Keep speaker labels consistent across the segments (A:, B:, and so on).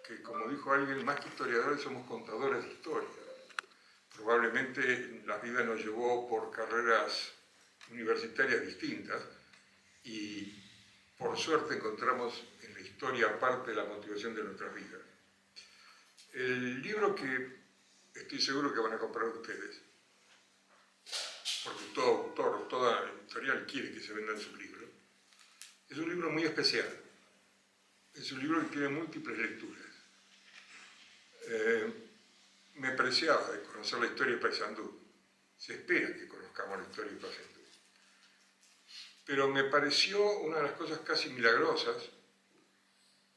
A: que, como dijo alguien, más que historiadores somos contadores de historia. Probablemente la vida nos llevó por carreras universitarias distintas y por suerte encontramos en la historia parte de la motivación de nuestras vidas. El libro que estoy seguro que van a comprar ustedes, porque todo autor, toda editorial quiere que se vendan sus libros, es un libro muy especial. Es un libro que tiene múltiples lecturas. Me preciaba de conocer la historia de Paysandú. Se espera que conozcamos la historia de Paysandú. Pero me pareció una de las cosas casi milagrosas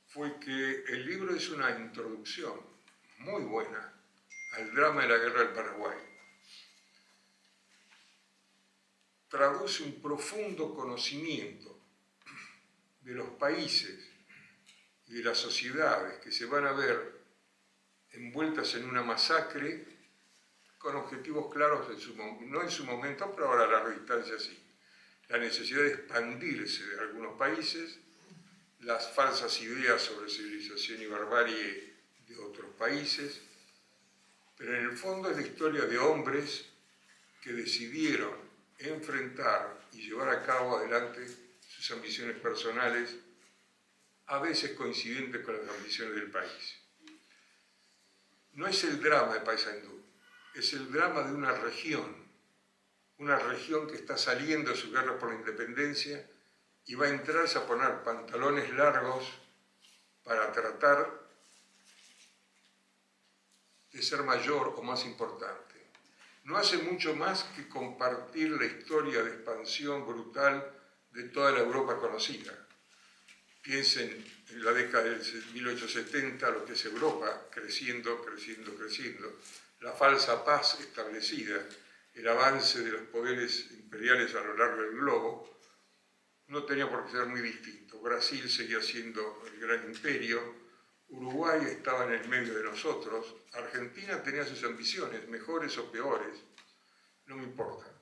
A: fue que el libro es una introducción muy buena al drama de la guerra del Paraguay. Traduce un profundo conocimiento de los países y de las sociedades que se van a ver envueltas en una masacre con objetivos claros, no en su momento, pero ahora a larga distancia sí. La necesidad de expandirse de algunos países, las falsas ideas sobre civilización y barbarie de otros países, pero en el fondo es la historia de hombres que decidieron enfrentar y llevar a cabo adelante sus ambiciones personales, a veces coincidentes con las ambiciones del país. No es el drama de Paysandú, es el drama de una región que está saliendo de su guerra por la independencia y va a entrarse a poner pantalones largos para tratar de ser mayor o más importante. No hace mucho más que compartir la historia de expansión brutal de toda la Europa conocida. Piensen en la década del 1870, lo que es Europa, creciendo, la falsa paz establecida, el avance de los poderes imperiales a lo largo del globo, no tenía por qué ser muy distinto. Brasil seguía siendo el gran imperio, Uruguay estaba en el medio de nosotros, Argentina tenía sus ambiciones, mejores o peores, no me importa.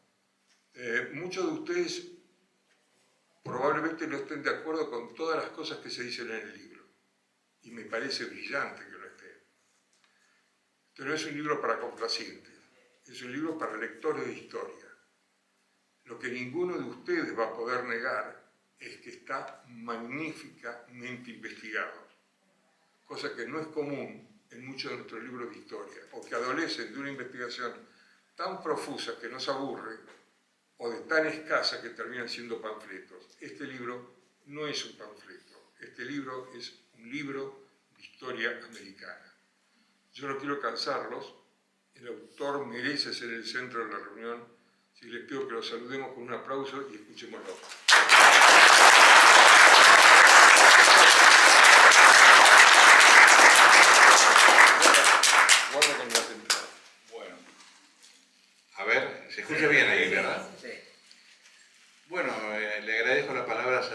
A: Muchos de ustedes probablemente no estén de acuerdo con todas las cosas que se dicen en el libro, y me parece brillante que lo estén. Pero no es un libro para complacientes, es un libro para lectores de historia. Lo que ninguno de ustedes va a poder negar es que está magníficamente investigado, cosa que no es común en muchos de nuestros libros de historia, o que adolecen de una investigación tan profusa que nos aburre, o de tan escasa que terminan siendo panfletos. Este libro no es un panfleto, este libro es un libro de historia americana. Yo no quiero cansarlos, el autor merece ser el centro de la reunión, así que les pido que lo saludemos con un aplauso y escuchémoslo. Guarda con las entradas.
B: Bueno, a ver, se escucha bien ahí, ¿verdad?
C: Sí.
B: Bueno, le agradezco las palabras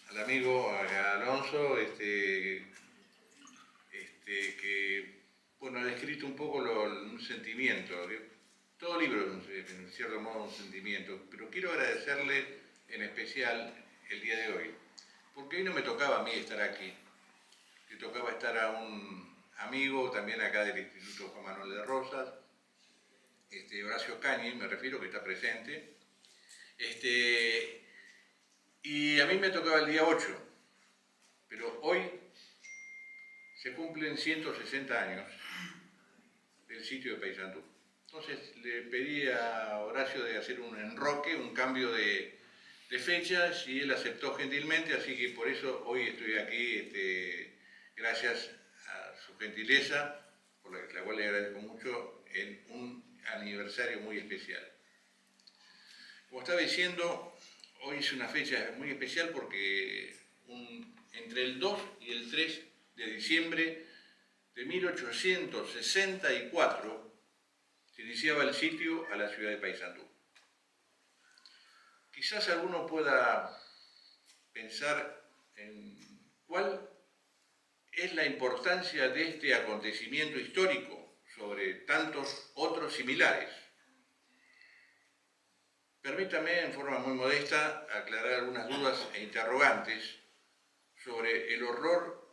B: al amigo, a Alonso, que bueno, ha descrito un poco un sentimiento. Todo libro es en cierto modo un sentimiento, pero quiero agradecerle en especial el día de hoy, porque hoy no me tocaba a mí estar aquí, le tocaba estar a un amigo también acá del Instituto Juan Manuel de Rosas, Horacio Cañi, me refiero, que está presente. Y a mí me tocaba el día 8, pero hoy se cumplen 160 años del sitio de Paysandú. Entonces le pedí a Horacio de hacer un enroque, un cambio de fechas, y él aceptó gentilmente, así que por eso hoy estoy aquí, gracias a su gentileza, por la cual le agradezco mucho, en un aniversario muy especial. Como estaba diciendo, hoy es una fecha muy especial porque entre el 2 y el 3 de diciembre de 1864 se iniciaba el sitio a la ciudad de Paysandú. Quizás alguno pueda pensar en cuál es la importancia de este acontecimiento histórico sobre tantos otros similares. Permítame, en forma muy modesta, aclarar algunas dudas e interrogantes sobre el horror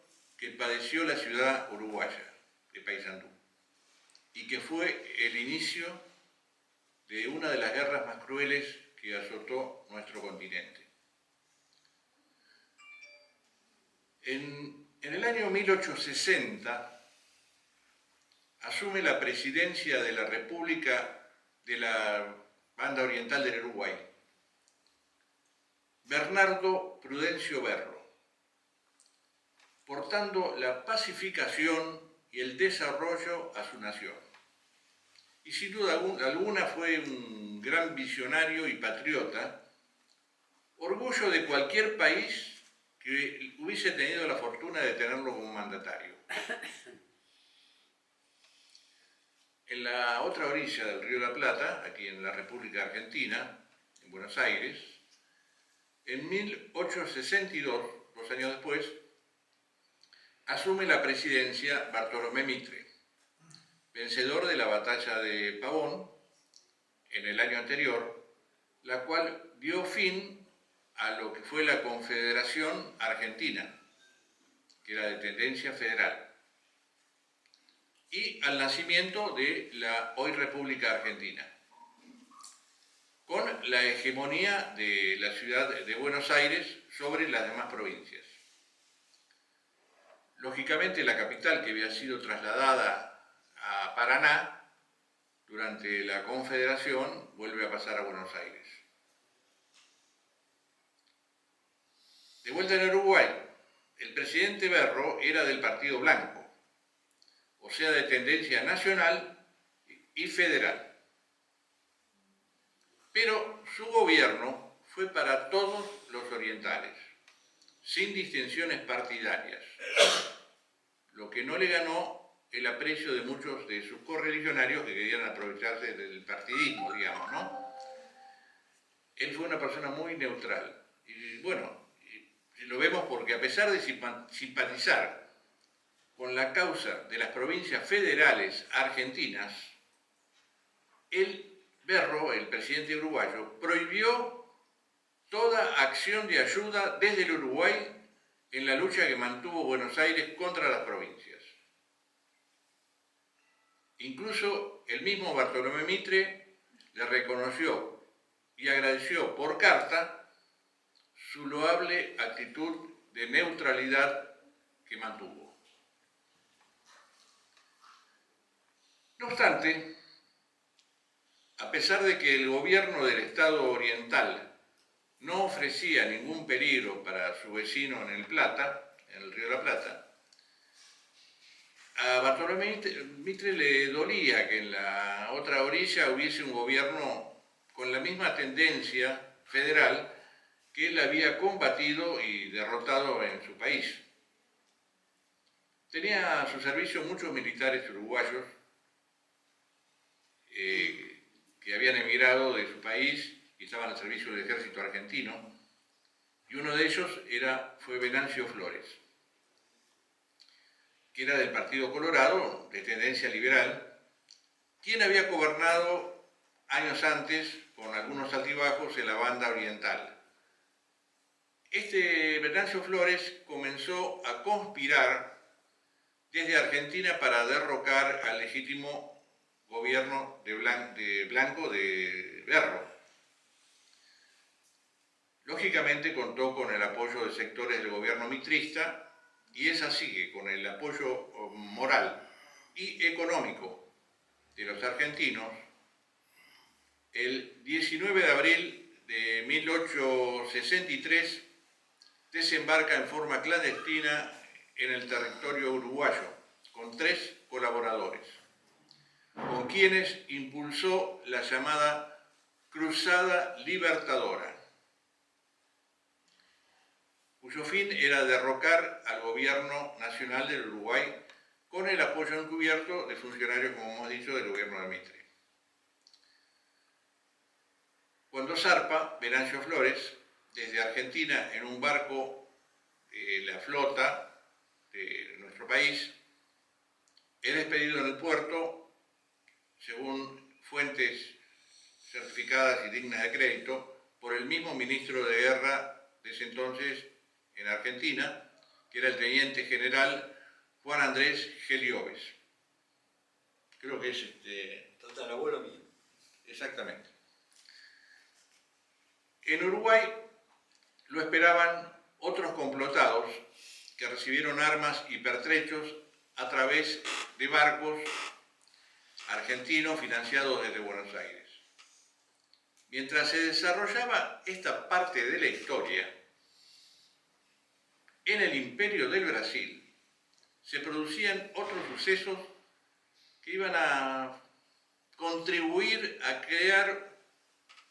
B: que padeció la ciudad uruguaya de Paysandú y que fue el inicio de una de las guerras más crueles que azotó nuestro continente. En el año 1860 asume la presidencia de la República de la Banda Oriental del Uruguay Bernardo Prudencio Berro, portando la pacificación y el desarrollo a su nación. Y sin duda alguna fue un gran visionario y patriota, orgullo de cualquier país que hubiese tenido la fortuna de tenerlo como mandatario. En la otra orilla del Río de la Plata, aquí en la República Argentina, en Buenos Aires, en 1862, 2 años después, asume la presidencia Bartolomé Mitre, vencedor de la batalla de Pavón en el año anterior, la cual dio fin a lo que fue la Confederación Argentina, que era de tendencia federal, y al nacimiento de la hoy República Argentina, con la hegemonía de la ciudad de Buenos Aires sobre las demás provincias. Lógicamente, la capital, que había sido trasladada a Paraná durante la Confederación, vuelve a pasar a Buenos Aires. De vuelta en Uruguay, el presidente Berro era del Partido Blanco, o sea, de tendencia nacional y federal. Pero su gobierno fue para todos los orientales, sin distinciones partidarias, lo que no le ganó el aprecio de muchos de sus correligionarios que querían aprovecharse del partidismo, digamos, ¿no? Él fue una persona muy neutral. Y bueno, lo vemos porque a pesar de simpatizar con la causa de las provincias federales argentinas, Berro, el presidente uruguayo, prohibió toda acción de ayuda desde el Uruguay en la lucha que mantuvo Buenos Aires contra las provincias. Incluso el mismo Bartolomé Mitre le reconoció y agradeció por carta su loable actitud de neutralidad que mantuvo. No obstante, a pesar de que el gobierno del Estado Oriental no ofrecía ningún peligro para su vecino en el Plata, en el Río de la Plata, a Bartolomé Mitre le dolía que en la otra orilla hubiese un gobierno con la misma tendencia federal que él había combatido y derrotado en su país. Tenía a su servicio muchos militares uruguayos que habían emigrado de su país y estaban al servicio del ejército argentino, y uno de ellos fue Venancio Flores, que era del Partido Colorado, de tendencia liberal, quien había gobernado años antes, con algunos altibajos, en la Banda Oriental. Venancio Flores comenzó a conspirar desde Argentina para derrocar al legítimo gobierno Blanco de Berro. Lógicamente contó con el apoyo de sectores del gobierno mitrista, y es así que con el apoyo moral y económico de los argentinos, el 19 de abril de 1863 desembarca en forma clandestina en el territorio uruguayo con 3 colaboradores, con quienes impulsó la llamada Cruzada Libertadora, cuyo fin era derrocar al gobierno nacional del Uruguay con el apoyo encubierto de funcionarios, como hemos dicho, del gobierno de Mitre. Cuando zarpa Venancio Flores desde Argentina en un barco de la flota de nuestro país, es despedido en el puerto, según fuentes certificadas y dignas de crédito, por el mismo ministro de Guerra de ese entonces en Argentina, que era el teniente general Juan Andrés Gelioves. Creo que es
C: Tatarabuelo mío.
B: exactamente. En Uruguay lo esperaban otros complotados que recibieron armas y pertrechos a través de barcos argentinos financiados desde Buenos Aires. Mientras se desarrollaba esta parte de la historia, en el Imperio del Brasil se producían otros sucesos que iban a contribuir a crear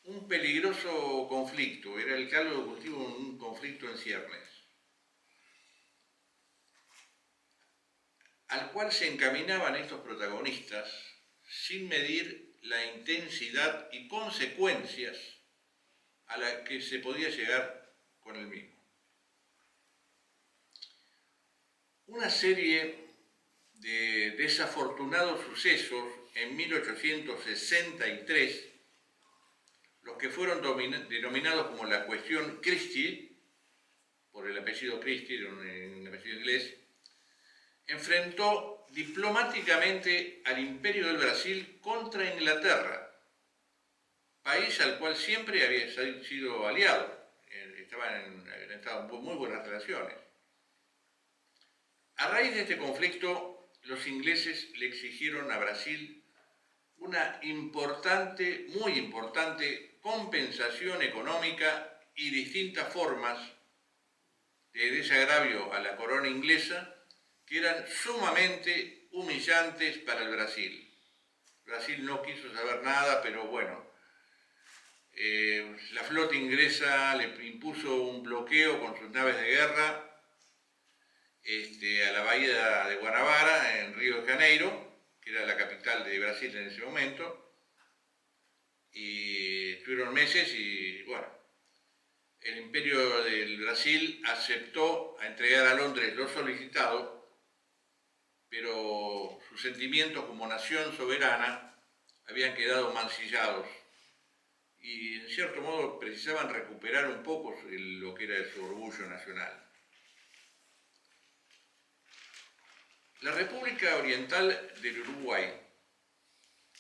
B: un peligroso conflicto. Era el caldo de cultivo de un conflicto en ciernes, al cual se encaminaban estos protagonistas sin medir la intensidad y consecuencias a las que se podía llegar con el mismo. Una serie de desafortunados sucesos en 1863, los que fueron denominados como la cuestión Christie, por el apellido Christie, un apellido inglés, enfrentó diplomáticamente al Imperio del Brasil contra Inglaterra, país al cual siempre había sido aliado, habían estado en muy buenas relaciones. A raíz de este conflicto, los ingleses le exigieron a Brasil una muy importante compensación económica y distintas formas de desagravio a la corona inglesa que eran sumamente humillantes para el Brasil. Brasil no quiso saber nada, pero bueno, la flota inglesa le impuso un bloqueo con sus naves de guerra a la bahía de Guanabara, en Río de Janeiro, que era la capital de Brasil en ese momento, y estuvieron meses y bueno, el Imperio del Brasil aceptó a entregar a Londres lo solicitado, pero sus sentimientos como nación soberana habían quedado mancillados y en cierto modo precisaban recuperar un poco lo que era su orgullo nacional. La República Oriental del Uruguay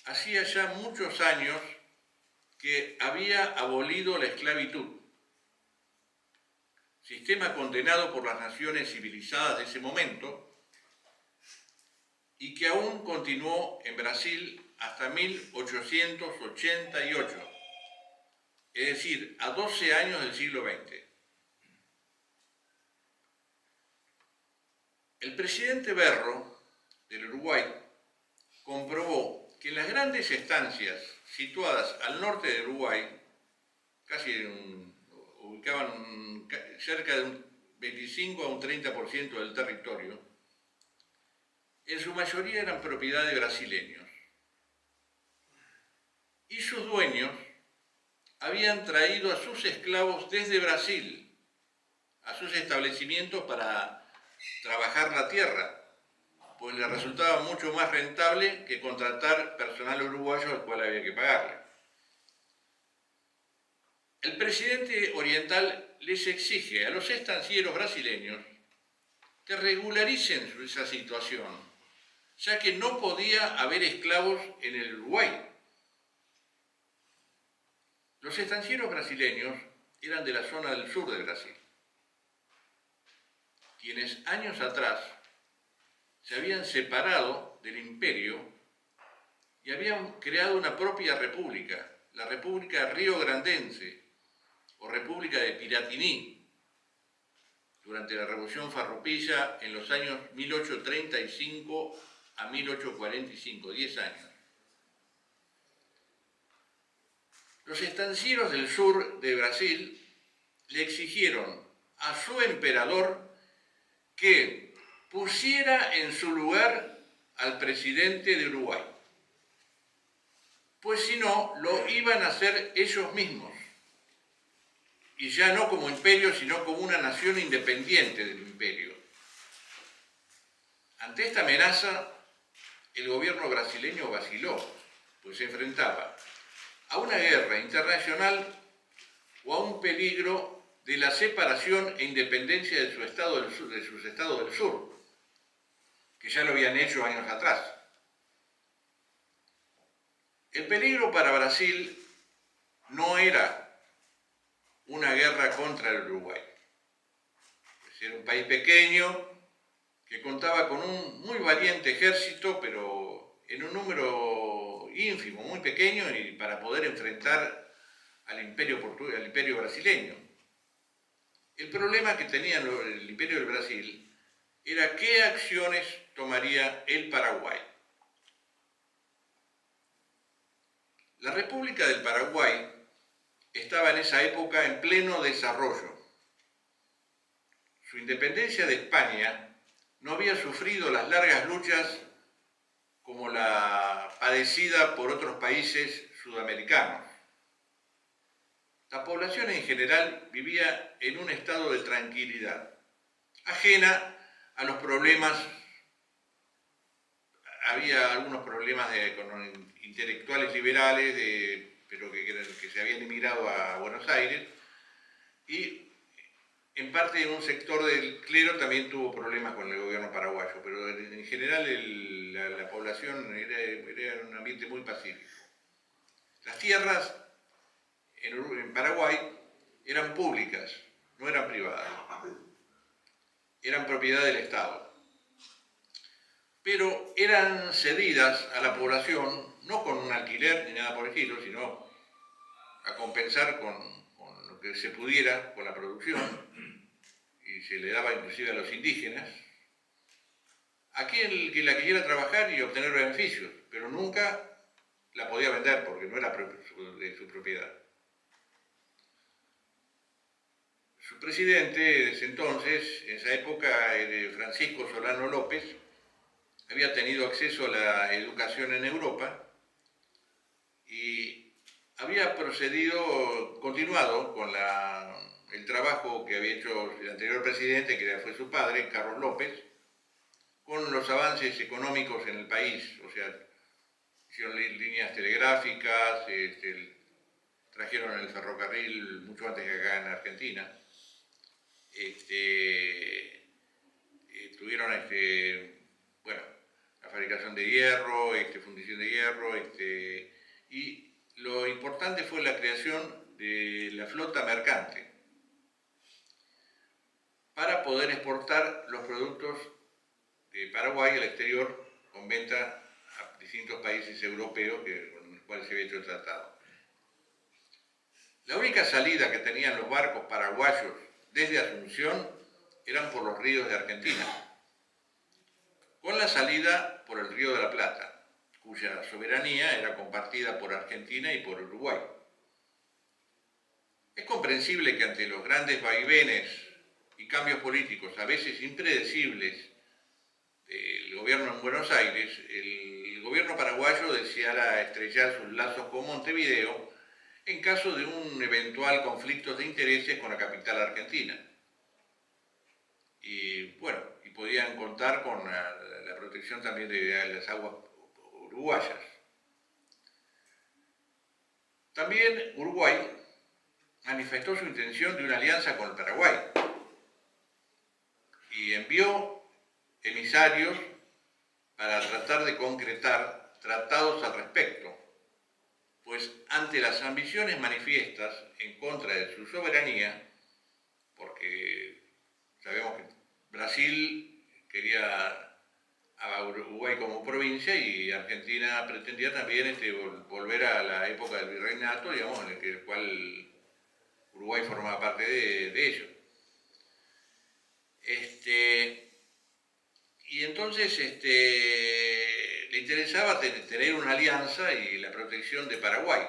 B: hacía ya muchos años que había abolido la esclavitud, sistema condenado por las naciones civilizadas de ese momento y que aún continuó en Brasil hasta 1888, es decir, a 12 años del siglo XX. El presidente Berro del Uruguay comprobó que en las grandes estancias situadas al norte de Uruguay, ubicaban cerca de un 25 a un 30% del territorio, en su mayoría eran propiedad de brasileños. Y sus dueños habían traído a sus esclavos desde Brasil a sus establecimientos para trabajar la tierra, pues les resultaba mucho más rentable que contratar personal uruguayo al cual había que pagarle. El presidente oriental les exige a los estancieros brasileños que regularicen esa situación, ya que no podía haber esclavos en el Uruguay. Los estancieros brasileños eran de la zona del sur de Brasil, quienes años atrás se habían separado del imperio y habían creado una propia república, la República Rio-Grandense o República de Piratini, durante la Revolución Farroupilla en los años 1835 a 1845, 10 años. Los estancieros del sur de Brasil le exigieron a su emperador que pusiera en su lugar al presidente de Uruguay, pues si no, lo iban a hacer ellos mismos, y ya no como imperio, sino como una nación independiente del imperio. Ante esta amenaza, el gobierno brasileño vaciló, pues se enfrentaba a una guerra internacional o a un peligro de la separación e independencia de sus estados del sur. que ya lo habían hecho años atrás. El peligro para Brasil no era una guerra contra el Uruguay. Era un país pequeño que contaba con un muy valiente ejército, pero en un número ínfimo, muy pequeño, y para poder enfrentar al imperio brasileño. El problema que tenía el imperio del Brasil era qué acciones tomaría el Paraguay. La República del Paraguay estaba en esa época en pleno desarrollo. Su independencia de España no había sufrido las largas luchas como la padecida por otros países sudamericanos. La población en general vivía en un estado de tranquilidad, ajena a los problemas. Había algunos problemas con intelectuales liberales, pero que se habían emigrado a Buenos Aires, y en parte un sector del clero también tuvo problemas con el gobierno paraguayo, pero en general la población era un ambiente muy pacífico. Las tierras en Paraguay eran públicas, no eran privadas, eran propiedad del Estado. Pero eran cedidas a la población, no con un alquiler ni nada por el estilo, sino a compensar con lo que se pudiera con la producción, y se le daba inclusive a los indígenas, a quien que la quisiera trabajar y obtener beneficios, pero nunca la podía vender porque no era de su propiedad. Su presidente de ese entonces, en esa época, Francisco Solano López, había tenido acceso a la educación en Europa y había continuado con el trabajo que había hecho el anterior presidente, que fue su padre, Carlos López, con los avances económicos en el país. O sea, hicieron líneas telegráficas, trajeron el ferrocarril mucho antes que acá en Argentina. Tuvieron la fabricación de hierro, fundición de hierro, y lo importante fue la creación de la flota mercante para poder exportar los productos de Paraguay al exterior con venta a distintos países europeos con los cuales se había hecho el tratado. La única salida que tenían los barcos paraguayos desde Asunción eran por los ríos de Argentina, con la salida por el Río de la Plata, cuya soberanía era compartida por Argentina y por Uruguay. Es comprensible que ante los grandes vaivenes y cambios políticos, a veces impredecibles, del gobierno en Buenos Aires, el gobierno paraguayo deseara estrechar sus lazos con Montevideo en caso de un eventual conflicto de intereses con la capital argentina. Y podían contar con la protección también de las aguas uruguayas. También Uruguay manifestó su intención de una alianza con el Paraguay y envió emisarios para tratar de concretar tratados al respecto, pues ante las ambiciones manifiestas en contra de su soberanía, porque sabemos que Brasil quería a Uruguay como provincia y Argentina pretendía también volver a la época del virreinato, digamos, en el cual Uruguay formaba parte de ello. Y entonces le interesaba tener una alianza y la protección de Paraguay,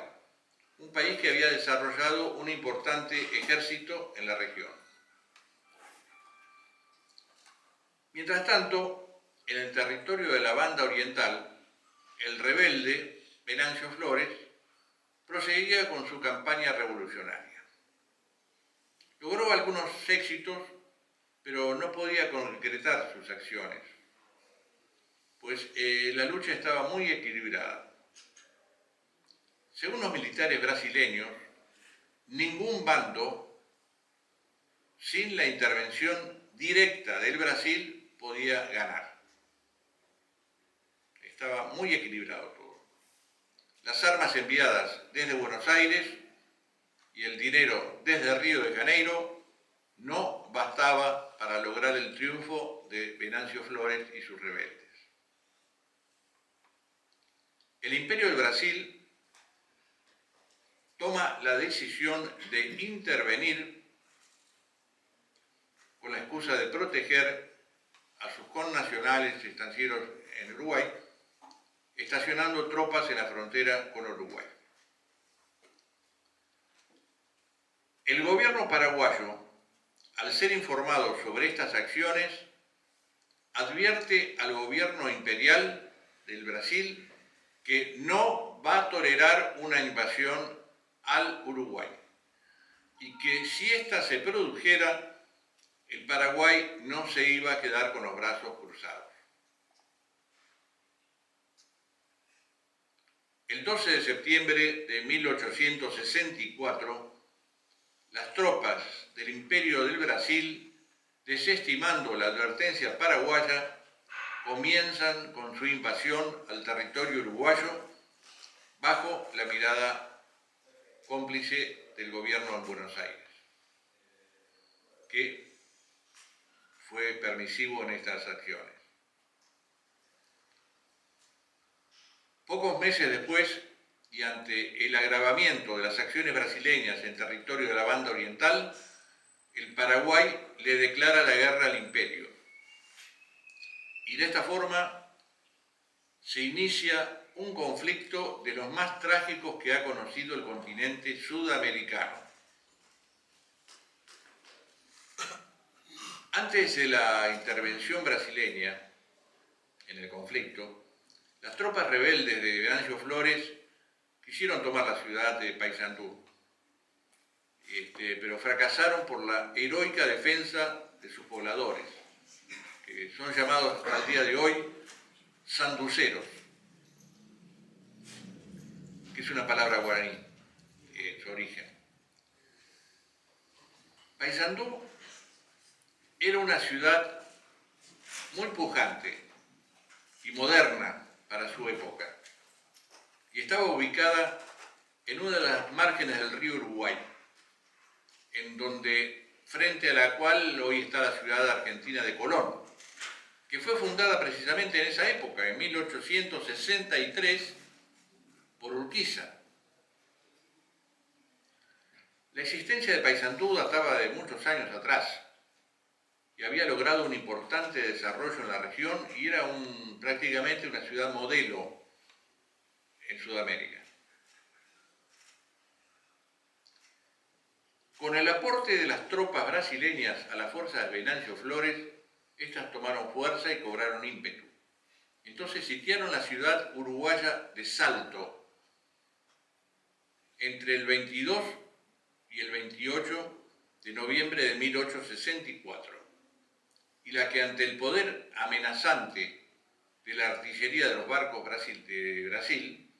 B: un país que había desarrollado un importante ejército en la región. Mientras tanto, en el territorio de la Banda Oriental, el rebelde Venancio Flores proseguía con su campaña revolucionaria. Logró algunos éxitos, pero no podía concretar sus acciones, pues la lucha estaba muy equilibrada. Según los militares brasileños, ningún bando, sin la intervención directa del Brasil, podía ganar. estaba muy equilibrado todo. Las armas enviadas desde Buenos Aires y el dinero desde Río de Janeiro no bastaba para lograr el triunfo de Venancio Flores y sus rebeldes. El Imperio del Brasil toma la decisión de intervenir con la excusa de proteger a sus connacionales estancieros en Uruguay, estacionando tropas en la frontera con Uruguay. El gobierno paraguayo, al ser informado sobre estas acciones, advierte al gobierno imperial del Brasil que no va a tolerar una invasión al Uruguay y que si ésta se produjera, el Paraguay no se iba a quedar con los brazos cruzados. El 12 de septiembre de 1864, las tropas del Imperio del Brasil, desestimando la advertencia paraguaya, comienzan con su invasión al territorio uruguayo bajo la mirada cómplice del gobierno en Buenos Aires, que fue permisivo en estas acciones. Pocos meses después, y ante el agravamiento de las acciones brasileñas en territorio de la Banda Oriental, el Paraguay le declara la guerra al imperio. Y de esta forma se inicia un conflicto de los más trágicos que ha conocido el continente sudamericano. Antes de la intervención brasileña en el conflicto, las tropas rebeldes de Venancio Flores quisieron tomar la ciudad de Paysandú, pero fracasaron por la heroica defensa de sus pobladores, que son llamados hasta el día de hoy sanduceros, que es una palabra guaraní, su origen. Paysandú era una ciudad muy pujante y moderna para su época, y estaba ubicada en una de las márgenes del río Uruguay, frente a la cual hoy está la ciudad argentina de Colón, que fue fundada precisamente en esa época, en 1863, por Urquiza. La existencia de Paysandú databa de muchos años atrás y había logrado un importante desarrollo en la región y era prácticamente una ciudad modelo en Sudamérica. Con el aporte de las tropas brasileñas a las fuerzas de Venancio Flores, estas tomaron fuerza y cobraron ímpetu. Entonces sitiaron la ciudad uruguaya de Salto entre el 22 y el 28 de noviembre de 1864, y la que ante el poder amenazante de la artillería de los barcos de Brasil,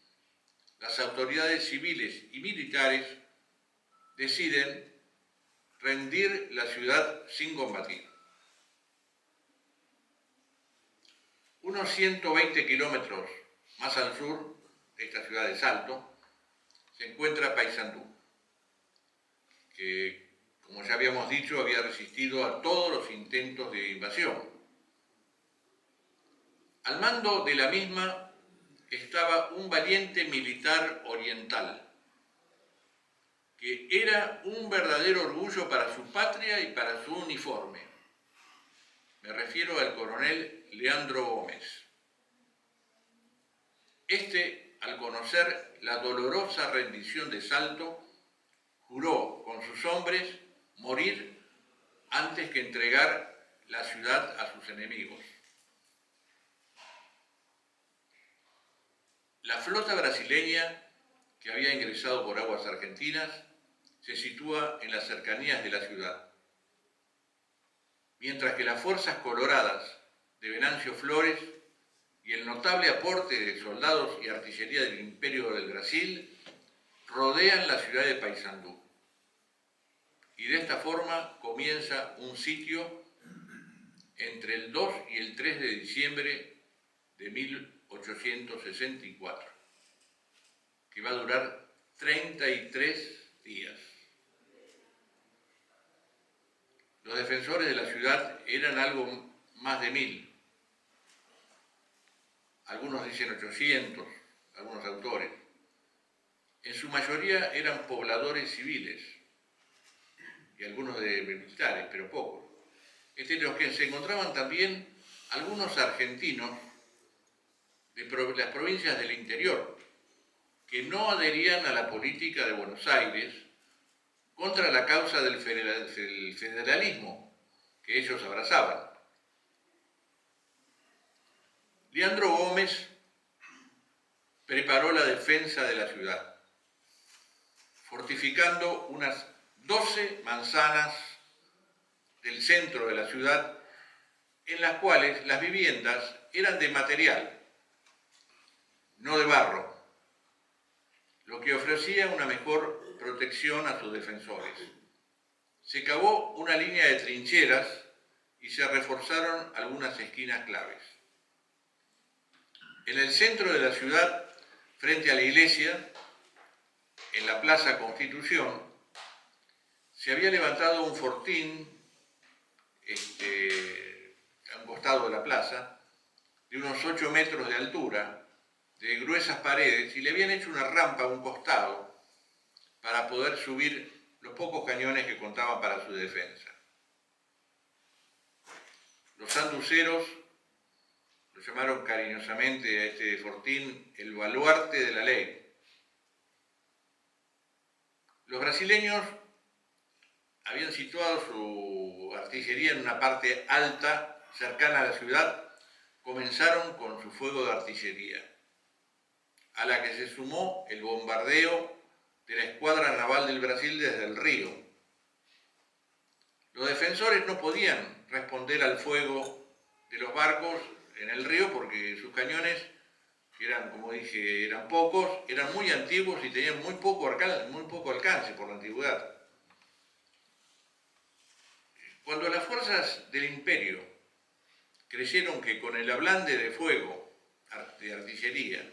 B: las autoridades civiles y militares deciden rendir la ciudad sin combatir. Unos 120 kilómetros más al sur de esta ciudad de Salto se encuentra Paysandú, que, como ya habíamos dicho, había resistido a todos los intentos de invasión. Al mando de la misma estaba un valiente militar oriental, que era un verdadero orgullo para su patria y para su uniforme. Me refiero al coronel Leandro Gómez. Al conocer la dolorosa rendición de Salto, juró con sus hombres morir antes que entregar la ciudad a sus enemigos. La flota brasileña, que había ingresado por aguas argentinas, se sitúa en las cercanías de la ciudad, mientras que las fuerzas coloradas de Venancio Flores y el notable aporte de soldados y artillería del Imperio del Brasil rodean la ciudad de Paysandú. Y de esta forma comienza un sitio entre el 2 y el 3 de diciembre de 1865. 1864, que va a durar 33 días. Los defensores de la ciudad eran algo más de 1000. Algunos dicen 800, algunos autores. En su mayoría eran pobladores civiles y algunos de militares, pero pocos. Entre los que se encontraban también algunos argentinos de las provincias del interior, que no adherían a la política de Buenos Aires contra la causa del federalismo que ellos abrazaban. Leandro Gómez preparó la defensa de la ciudad, fortificando unas 12 manzanas del centro de la ciudad, en las cuales las viviendas eran de material, no de barro, lo que ofrecía una mejor protección a sus defensores. Se cavó una línea de trincheras y se reforzaron algunas esquinas claves. En el centro de la ciudad, frente a la iglesia, en la Plaza Constitución, se había levantado un fortín a un costado de la plaza, de unos 8 metros de altura, de gruesas paredes, y le habían hecho una rampa a un costado para poder subir los pocos cañones que contaban para su defensa. Los sanduceros lo llamaron cariñosamente a este fortín el baluarte de la ley. Los brasileños habían situado su artillería en una parte alta, cercana a la ciudad. Comenzaron con su fuego de artillería, a la que se sumó el bombardeo de la escuadra naval del Brasil desde el río. Los defensores no podían responder al fuego de los barcos en el río porque sus cañones, que eran, como dije, eran pocos, eran muy antiguos y tenían muy poco alcance por la antigüedad. Cuando las fuerzas del imperio creyeron que con el ablande de fuego de artillería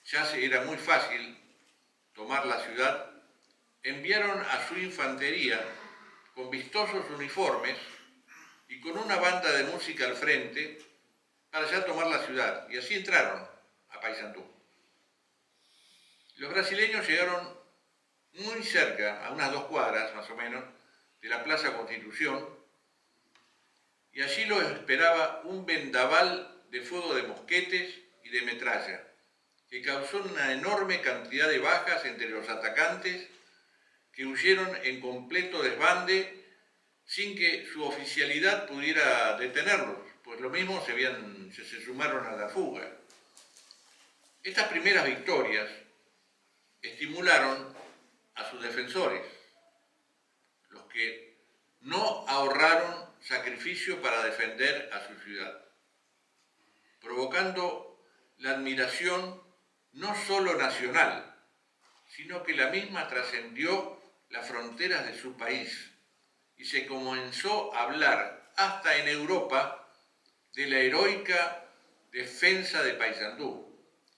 B: ya era muy fácil tomar la ciudad, enviaron a su infantería con vistosos uniformes y con una banda de música al frente para ya tomar la ciudad, y así entraron a Paysandú. Los brasileños llegaron muy cerca, a unas 2 cuadras más o menos, de la Plaza Constitución, y allí los esperaba un vendaval de fuego de mosquetes y de metralla, que causó una enorme cantidad de bajas entre los atacantes, que huyeron en completo desbande sin que su oficialidad pudiera detenerlos, pues lo mismo se sumaron a la fuga. Estas primeras victorias estimularon a sus defensores, los que no ahorraron sacrificio para defender a su ciudad, provocando la admiración no solo nacional, sino que la misma trascendió las fronteras de su país y se comenzó a hablar hasta en Europa de la heroica defensa de Paysandú,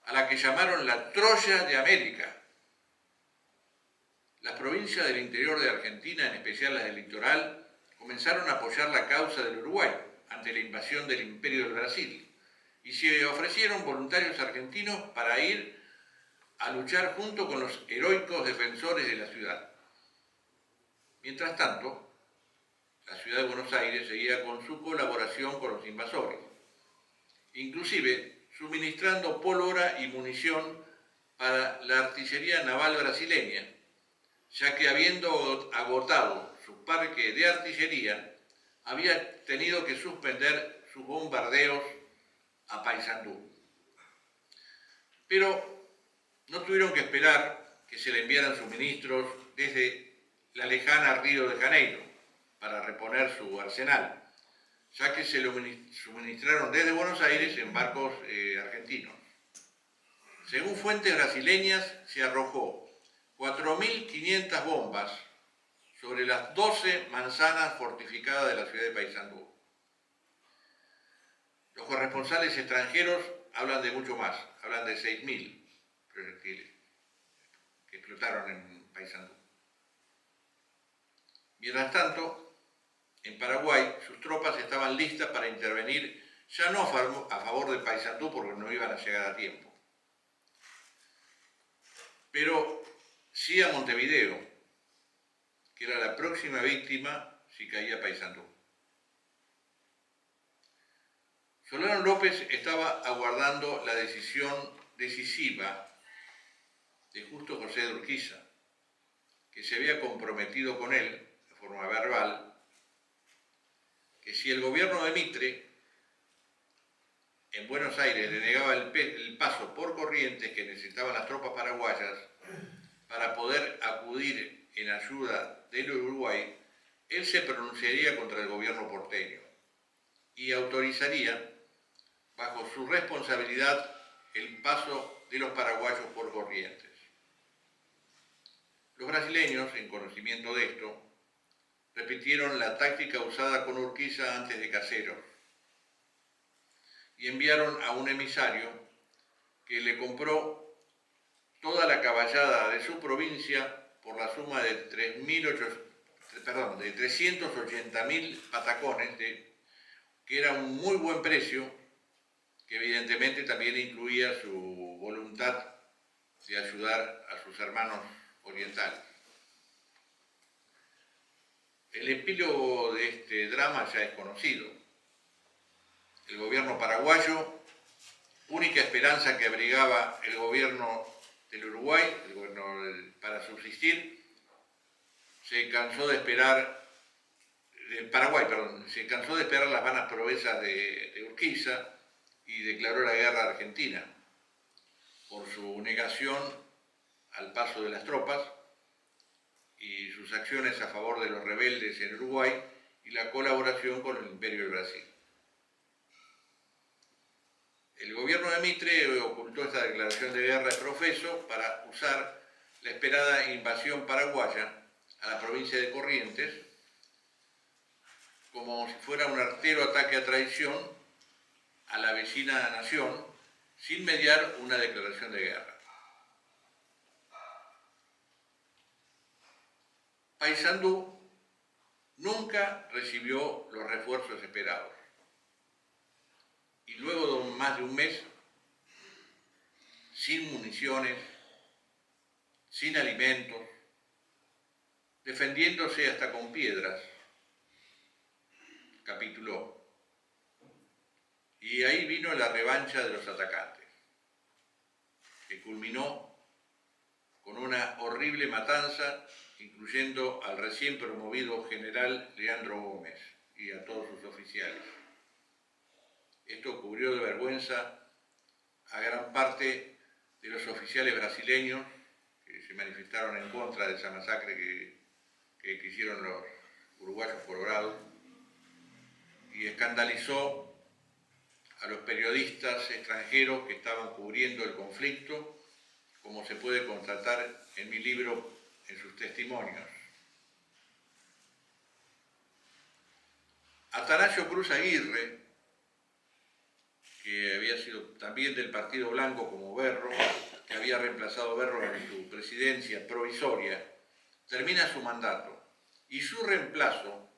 B: a la que llamaron la Troya de América. Las provincias del interior de Argentina, en especial las del litoral, comenzaron a apoyar la causa del Uruguay ante la invasión del Imperio del Brasil y se ofrecieron voluntarios argentinos para ir a luchar junto con los heroicos defensores de la ciudad. Mientras tanto, la ciudad de Buenos Aires seguía con su colaboración con los invasores, inclusive suministrando pólvora y munición para la artillería naval brasileña, ya que habiendo agotado su parque de artillería, había tenido que suspender sus bombardeos a Paysandú. Pero no tuvieron que esperar que se le enviaran suministros desde la lejana Río de Janeiro para reponer su arsenal, ya que se lo suministraron desde Buenos Aires en barcos argentinos. Según fuentes brasileñas, se arrojó 4.500 bombas sobre las 12 manzanas fortificadas de la ciudad de Paysandú. Los corresponsales extranjeros hablan de mucho más, hablan de 6.000 proyectiles que explotaron en Paysandú. Mientras tanto, en Paraguay, sus tropas estaban listas para intervenir, ya no a favor de Paysandú porque no iban a llegar a tiempo, pero sí a Montevideo, que era la próxima víctima si caía Paysandú. Solano López estaba aguardando la decisión decisiva de Justo José de Urquiza, que se había comprometido con él, de forma verbal, que si el gobierno de Mitre en Buenos Aires le negaba el paso por Corrientes que necesitaban las tropas paraguayas para poder acudir en ayuda del Uruguay, él se pronunciaría contra el gobierno porteño y autorizaría, bajo su responsabilidad, el paso de los paraguayos por Corrientes. Los brasileños, en conocimiento de esto, repitieron la táctica usada con Urquiza antes de Caseros y enviaron a un emisario que le compró toda la caballada de su provincia por la suma de 380.000 patacones, que era un muy buen precio, que evidentemente también incluía su voluntad de ayudar a sus hermanos orientales. El epílogo de este drama ya es conocido. El gobierno paraguayo, única esperanza que abrigaba el gobierno del Uruguay, para subsistir, se cansó de esperar las vanas proezas de Urquiza y declaró la guerra a Argentina por su negación al paso de las tropas y sus acciones a favor de los rebeldes en Uruguay y la colaboración con el Imperio del Brasil. El gobierno de Mitre ocultó esta declaración de guerra profeso para usar la esperada invasión paraguaya a la provincia de Corrientes como si fuera un artero ataque a traición a la vecina nación sin mediar una declaración de guerra. Paysandú nunca recibió los refuerzos esperados y luego de más de un mes, sin municiones, sin alimentos, defendiéndose hasta con piedras, capituló. Y ahí vino la revancha de los atacantes, que culminó con una horrible matanza, incluyendo al recién promovido general Leandro Gómez y a todos sus oficiales. Esto cubrió de vergüenza a gran parte de los oficiales brasileños que se manifestaron en contra de esa masacre que hicieron los uruguayos colorados, y escandalizó a los periodistas extranjeros que estaban cubriendo el conflicto, como se puede constatar en mi libro en sus testimonios. Atanasio Cruz Aguirre, que había sido también del Partido Blanco como Berro, que había reemplazado a Berro en su presidencia provisoria, termina su mandato y su reemplazo,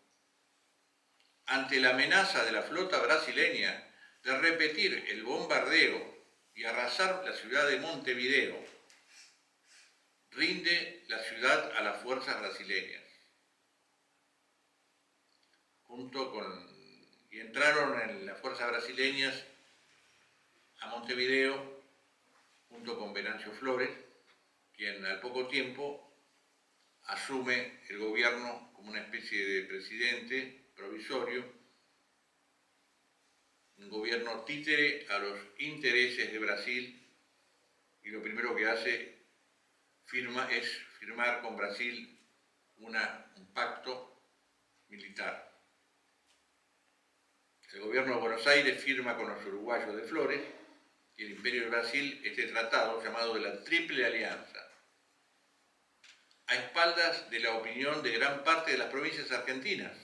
B: ante la amenaza de la flota brasileña de repetir el bombardeo y arrasar la ciudad de Montevideo, rinde la ciudad a las fuerzas brasileñas. Y entraron en las fuerzas brasileñas a Montevideo junto con Venancio Flores, quien al poco tiempo asume el gobierno como una especie de presidente provisorio, un gobierno títere a los intereses de Brasil, y lo primero que hace es firmar con Brasil un pacto militar. El gobierno de Buenos Aires firma con los uruguayos de Flores y el Imperio de Brasil este tratado llamado de la Triple Alianza, a espaldas de la opinión de gran parte de las provincias argentinas,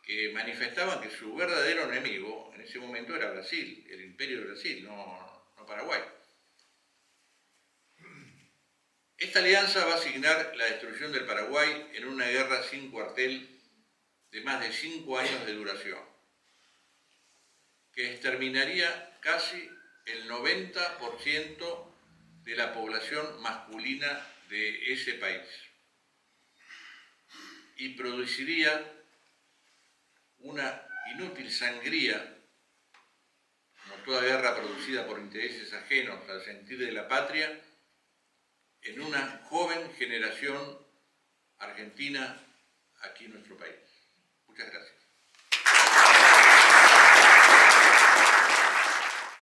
B: que manifestaban que su verdadero enemigo en ese momento era Brasil, el Imperio de Brasil, no Paraguay. Esta alianza va a asignar la destrucción del Paraguay en una guerra sin cuartel de más de 5 años de duración, que exterminaría casi el 90% de la población masculina de ese país y produciría una inútil sangría, como toda guerra producida por intereses ajenos al sentir de la patria, en una joven generación argentina aquí en nuestro país. Muchas gracias.